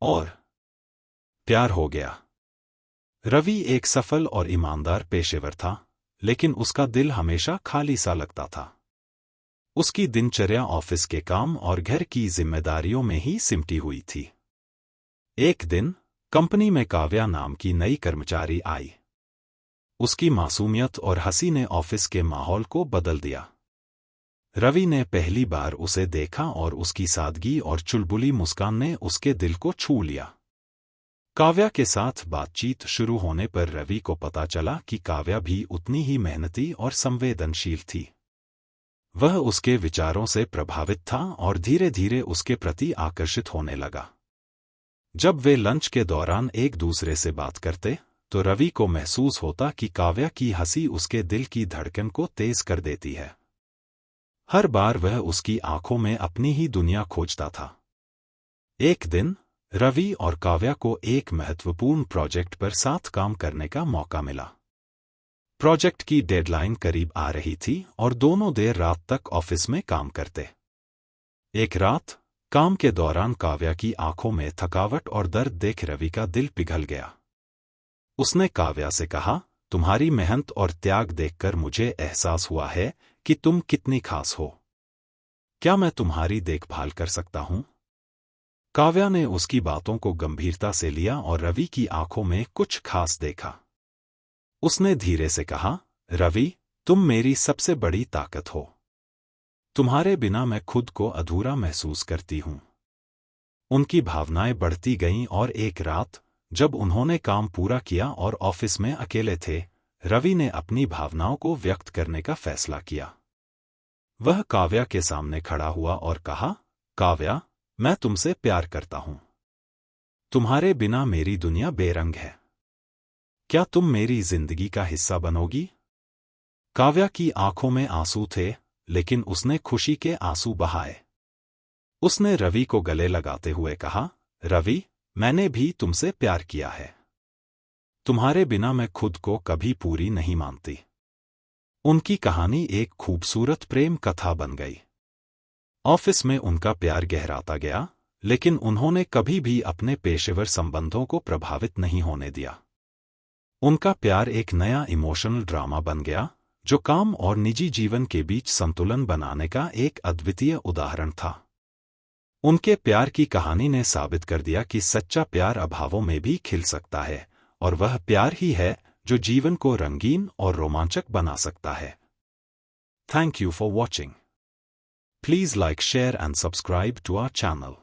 और प्यार हो गया। रवि एक सफल और ईमानदार पेशेवर था, लेकिन उसका दिल हमेशा खाली सा लगता था। उसकी दिनचर्या ऑफिस के काम और घर की जिम्मेदारियों में ही सिमटी हुई थी। एक दिन कंपनी में काव्या नाम की नई कर्मचारी आई। उसकी मासूमियत और हंसी ने ऑफिस के माहौल को बदल दिया। रवि ने पहली बार उसे देखा और उसकी सादगी और चुलबुली मुस्कान ने उसके दिल को छू लिया। काव्या के साथ बातचीत शुरू होने पर रवि को पता चला कि काव्या भी उतनी ही मेहनती और संवेदनशील थी। वह उसके विचारों से प्रभावित था और धीरे धीरे उसके प्रति आकर्षित होने लगा। जब वे लंच के दौरान एक दूसरे से बात करते, तो रवि को महसूस होता कि काव्या की हंसी उसके दिल की धड़कन को तेज कर देती है। हर बार वह उसकी आंखों में अपनी ही दुनिया खोजता था। एक दिन रवि और काव्या को एक महत्वपूर्ण प्रोजेक्ट पर साथ काम करने का मौका मिला। प्रोजेक्ट की डेडलाइन करीब आ रही थी और दोनों देर रात तक ऑफिस में काम करते। एक रात काम के दौरान काव्या की आंखों में थकावट और दर्द देख रवि का दिल पिघल गया। उसने काव्या से कहा, तुम्हारी मेहनत और त्याग देखकर मुझे एहसास हुआ है कि तुम कितनी खास हो। क्या मैं तुम्हारी देखभाल कर सकता हूं? काव्या ने उसकी बातों को गंभीरता से लिया और रवि की आंखों में कुछ खास देखा। उसने धीरे से कहा, रवि, तुम मेरी सबसे बड़ी ताकत हो। तुम्हारे बिना मैं खुद को अधूरा महसूस करती हूं। उनकी भावनाएं बढ़ती गईं और एक रात, जब उन्होंने काम पूरा किया और ऑफिस में अकेले थे, रवि ने अपनी भावनाओं को व्यक्त करने का फैसला किया। वह काव्या के सामने खड़ा हुआ और कहा, काव्या, मैं तुमसे प्यार करता हूं। तुम्हारे बिना मेरी दुनिया बेरंग है। क्या तुम मेरी जिंदगी का हिस्सा बनोगी? काव्या की आंखों में आंसू थे, लेकिन उसने खुशी के आंसू बहाए। उसने रवि को गले लगाते हुए कहा, रवि, मैंने भी तुमसे प्यार किया है। तुम्हारे बिना मैं खुद को कभी पूरी नहीं मानती। उनकी कहानी एक खूबसूरत प्रेम कथा बन गई। ऑफिस में उनका प्यार गहराता गया, लेकिन उन्होंने कभी भी अपने पेशेवर संबंधों को प्रभावित नहीं होने दिया। उनका प्यार एक नया इमोशनल ड्रामा बन गया, जो काम और निजी जीवन के बीच संतुलन बनाने का एक अद्वितीय उदाहरण था। उनके प्यार की कहानी ने साबित कर दिया कि सच्चा प्यार अभावों में भी खिल सकता है, और वह प्यार ही है जो जीवन को रंगीन और रोमांचक बना सकता है। Thank you for watching. Please like, share and subscribe to our channel.